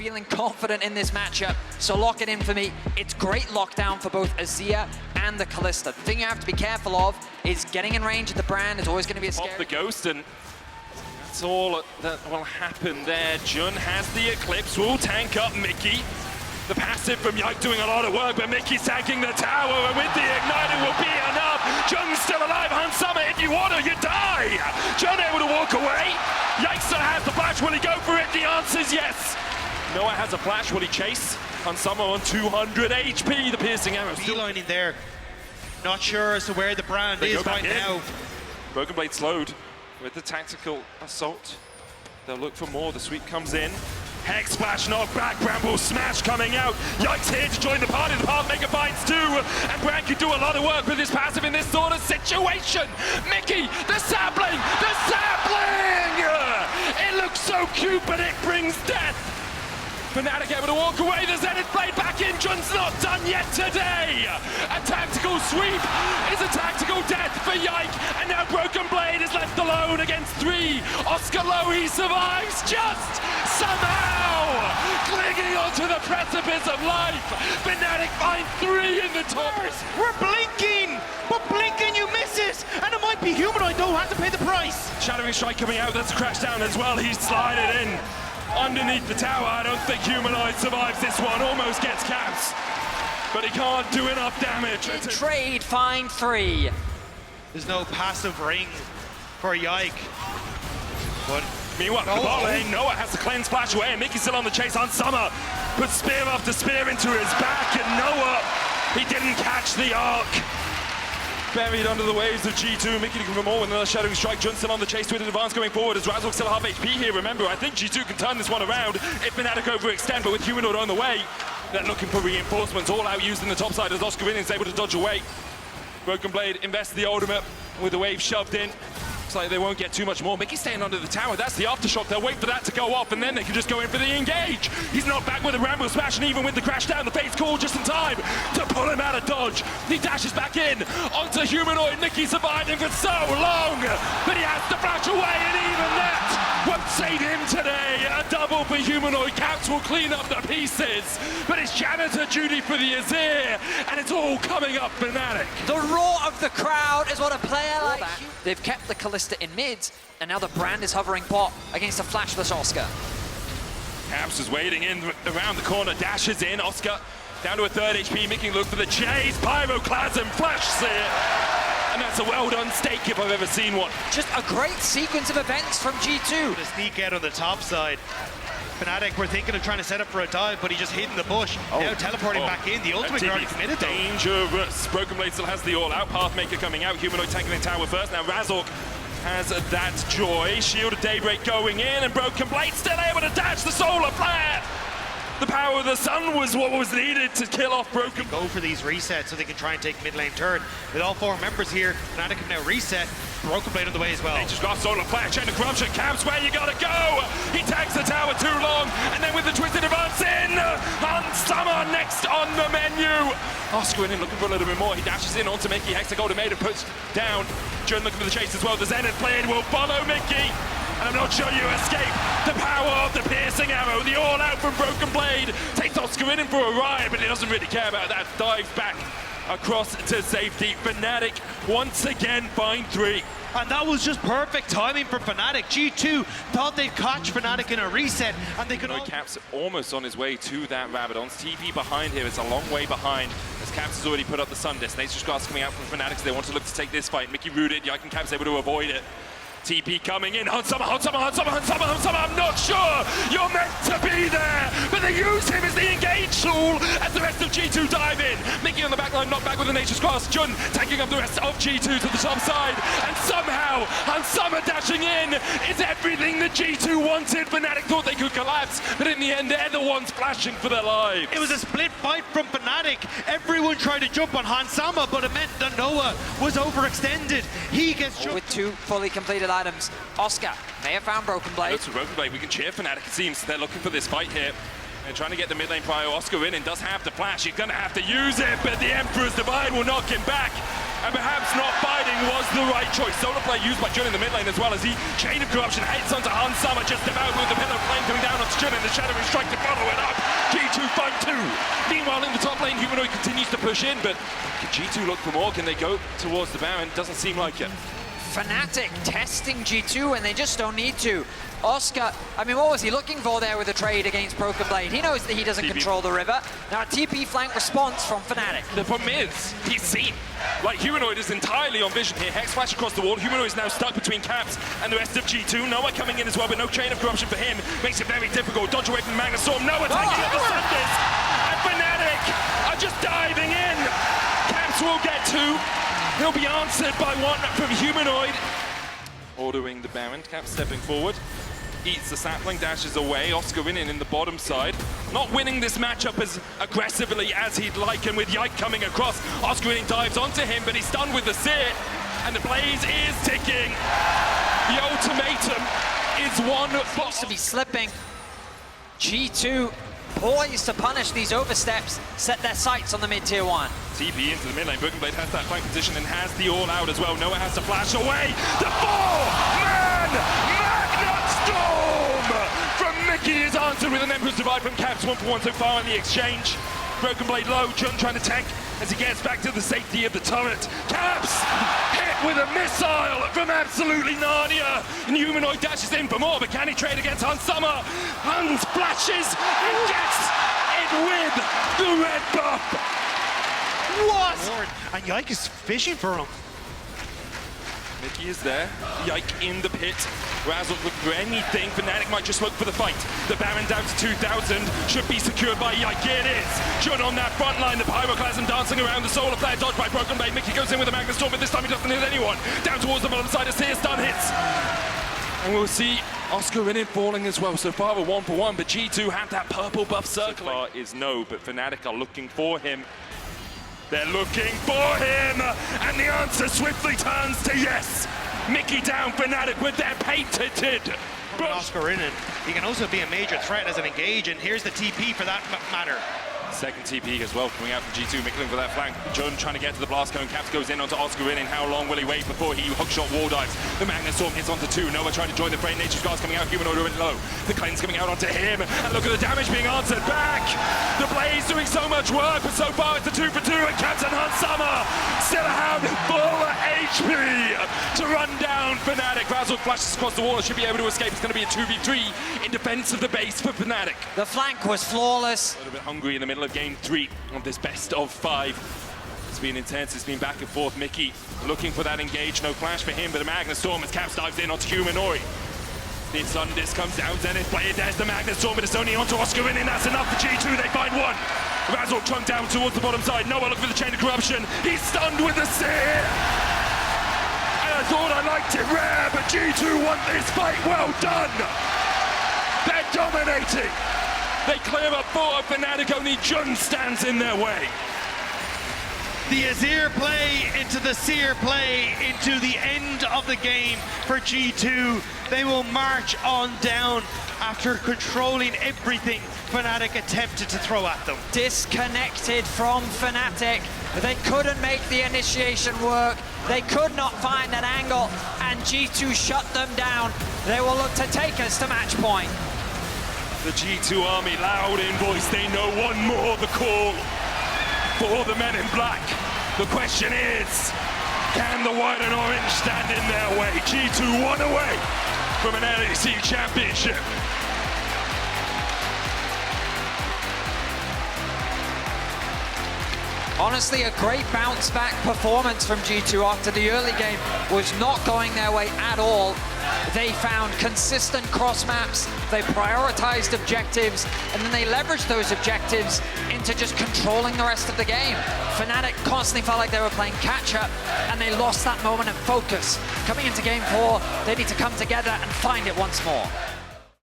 feeling confident in this matchup, so lock it in for me. It's great lockdown for both Azir and the Kalista. The thing you have to be careful of is getting in range of the Brand is always going to be a scary... Pop the Ghost, and that's all that will happen there. Jun has the Eclipse, will tank up Miky. The passive from Yike doing a lot of work, but Miky's tanking the tower, and with the ignite it will be enough. Jun's still alive, Hansama, if you want to, you die! Jun able to walk away. Yike still has the flash, will he go for it? The answer's yes. Noah has a flash, will he chase? Hansama on 200 HP, the piercing arrow. Beelining there. Not sure as to where the Brand is right now. Broken Blade slowed with the tactical assault. They'll look for more, the sweep comes in. Hex Splash knockback, Bramble Smash coming out. Yike's here to join the party, the Pathmaker finds two. And Brand can do a lot of work with his passive in this sort of situation. Miky, the sapling! The sapling! It looks so cute, but it brings death. Fnatic able to walk away, the Zenith Blade back in, Jun's not done yet today! A tactical sweep is a tactical death for Yike, and now Broken Blade is left alone against three. Oscar low, he survives just somehow! Clinging onto the precipice of life, Fnatic find three in the top. We're blinking, but blinking you miss it, and it might be Humanoid though, has to pay the price. Shadowing Strike coming out, that's crashed down as well, he's slided in. Underneath the tower, I don't think Humanoid survives this one, almost gets caps. But he can't do enough damage. In trade, find three. There's no passive ring for Yike. But meanwhile, Noah has to cleanse flash away, and Miky's still on the chase on Summer. Puts spear after spear into his back, and Noah, he didn't catch the arc. Buried under the waves of G2, Miky looking for more with another Shadowing Strike. Jun still on the chase with an advance going forward as Razork still half HP here. Remember, I think G2 can turn this one around if Fnatic overextend, but with Humanoid on the way, they're looking for reinforcements, all out used in the top side as Oscarinin is able to dodge away. Broken Blade invests the ultimate with the wave shoved in. Looks like they won't get too much more. Miky's staying under the tower, that's the aftershock. They'll wait for that to go off and then they can just go in for the engage. He's not back with a Bramble Smash, and even with the crash down, the fate's call just in time to pull him out of dodge. He dashes back in onto Humanoid. Miky survived him for so long, but he has to flash away, and even that won't save him today. A double for Humanoid. Caps will clean up the pieces, but it's janitor duty for the Azir, and it's all coming up Fnatic. The roar of the crowd is what a player like that. They've kept the Kalista in mids, and now the Brand is hovering bot against a flashless Oscar. Caps is waiting in around the corner, dashes in. Oscar down to a third HP, Miky look for the chase. Pyroclasm, flash sear. And that's a well done stake if I've ever seen one. Just a great sequence of events from G2. The sneak out on the top side. Fnatic were thinking of trying to set up for a dive, but he just hid in the bush. Now teleporting back in. The ultimate already committed though. Dangerous. Broken Blade still has the all-out. Pathmaker coming out. Humanoid tanking the tower first. Now Razork has that joy. Shield of Daybreak going in, and Broken Blade still able to dash the solar flare. The power of the sun was what was needed to kill off Broken. Go for these resets so they can try and take mid lane turn. With all four members here, Fnatic can now reset. Broken Blade on the way as well. They just got solar flare, chain of corruption, Camps where you gotta go! He tags the tower too long, and then with the twisted advance in! Summer next on the menu! Oscarinin looking for a little bit more, he dashes in onto Miky, Hexagolden made him push down. Jun looking for the chase as well, the Zenith Blade will follow Miky! And I'm not sure you escape the power of the piercing arrow. The all-out from Broken Blade takes Oscarinin for a ride, but he doesn't really care about that. Dives back across to safety. Fnatic once again find three. And that was just perfect timing for Fnatic. G2 thought they'd catch Fnatic in a reset, and they could... Caps almost on his way to that Rabadon's TP behind here. It's a long way behind, as Caps has already put up the Sun Disc. Nature's Grass coming out from Fnatic, so they want to look to take this fight. Miky rooted, Yike and Caps able to avoid it. TP coming in, Hansama, I'm not sure you're meant to be there, but they use him as the engage tool as the rest of G2 dive in. Miky on the backline, knocked back with the Nature's Grass. Jun taking up the rest of G2 to the top side, and somehow Hansama dashing in is everything that G2 wanted. Fnatic thought they could collapse, but in the end they're the ones flashing for their lives. It was a split fight from Fnatic. Everyone tried to jump on Hansama, but it meant that Noah was overextended. He gets jumped. With two fully completed items, Oscar may have found Broken Blade. Looks for Broken Blade. We can cheer Fnatic, it seems. They're looking for this fight here. They're trying to get the mid lane prio. Oscarinin does have to flash. He's going to have to use it, but the Emperor's Divine will knock him back. and perhaps not biting was the right choice. Solar play used by Jun in the mid lane as well as he chain of corruption hits onto Summer just about with the pillar of flame coming down onto Jun and the shattering strike to follow it up. G2 fight 2. Meanwhile in the top lane, Humanoid continues to push in, but can G2 look for more? Can they go towards the Baron? Doesn't seem like it. Fnatic testing G2 and they just don't need to. Oscar, I mean, what was he looking for there with the trade against Broken Blade? He knows that he doesn't control the river. Now a TP flank response from Fnatic. The problem is, he's seen. Like, Humanoid is entirely on vision here. Hex flash across the wall. Humanoid is now stuck between Caps and the rest of G2. Noah coming in as well, but no chain of corruption for him. Makes it very difficult. Dodge away from the Magnus Storm. Noah taking out the Sunders. And Fnatic are just diving in. Caps will get 2. He'll be answered by 1 from Humanoid. Ordering the Baron. Caps stepping forward. Eats the sapling, dashes away. Oscarinin in the bottom side. Not winning this matchup as aggressively as he'd like, and with Yike coming across, Oscarinin dives onto him, but he's stunned with the Seer, and the blaze is ticking. The ultimatum is one. Seems to be slipping. G2 poised to punish these oversteps, set their sights on the mid-tier 1. TP into the mid lane. Broken Blade has that flank position and has the all out as well. Noah has to flash away. The 4-man Magnet Storm from Mickey is answered with an Emperor's Divide from Caps. 1-for-1 so far in the exchange. Broken Blade low. Jun trying to tank as he gets back to the safety of the turret. Caps hit with a missile from absolutely Narnia. And Humanoid dashes in for more, but can he trade against Summer? Hans flashes and gets it with the red buff. What? And Yike is fishing for him. Mickey is there. Yike in the pit. Razork look for anything. Fnatic might just look for the fight. The Baron down to 2,000. Should be secured by Yike. It is. Jun on that front line. The Pyroclasm dancing around. The Solar Flare dodged by Broken Blade. Mickey goes in with a Magnus Storm, but this time he doesn't hit anyone. Down towards the bottom side. A Seer stun hits. And we'll see Oscarinin falling as well. So far a 1-for-1, but G2 had that purple buff circle. So far is no, but Fnatic are looking for him. They're looking for him, and the answer swiftly turns to yes. Mickey down Fnatic with their patented Oscarinin. He can also be a major threat as an engage, and here's the TP for that matter. Second TP as well coming out from G2, Mickling for that flank. Jun trying to get to the blast cone. Caps goes in onto Oscarinin. How long will he wait before he hookshot wall dives? The Magnus Storm hits onto 2. Noah trying to join the fray. Nature's Guards coming out. Humanoid already low. The cleanse coming out onto him. And look at the damage being answered back. The Blaze doing so much work, but so far it's a 2-for-2. And Caps and Summer still have full HP to run down Fnatic. Razork flashes across the wall and should be able to escape. It's going to be a 2v3 in defense of the base for Fnatic. The flank was flawless. A little bit hungry in the middle of game 3 of this best of 5. It's been intense, it's been back and forth. Mickey looking for that engage, no flash for him, but the Magnus Storm as Caps dives in onto Humanoid. The Sun Disc comes down, Zenith play it, there's the Magnus Storm, but it's only onto Oscarinin, and that's enough for G2, they find 1. Razork chunked down towards the bottom side. Noah looking for the chain of corruption. He's stunned with the Seer. And I thought I liked it rare, but G2 won this fight, well done. They're dominating. They clear up 4 of Fnatic, only Jun stands in their way. The Azir play into the Seer play into the end of the game for G2. They will march on down after controlling everything Fnatic attempted to throw at them. Disconnected from Fnatic. They couldn't make the initiation work. They could not find that angle, and G2 shut them down. They will look to take us to match point. The G2 army loud in voice, they know one more the call for the men in black. The question is, can the white and orange stand in their way? G2 1 away from an LEC championship. Honestly, a great bounce back performance from G2 after the early game was not going their way at all. They found consistent cross maps, they prioritized objectives, and then they leveraged those objectives into just controlling the rest of the game. Fnatic constantly felt like they were playing catch up, and they lost that moment of focus. Coming into game 4, they need to come together and find it once more.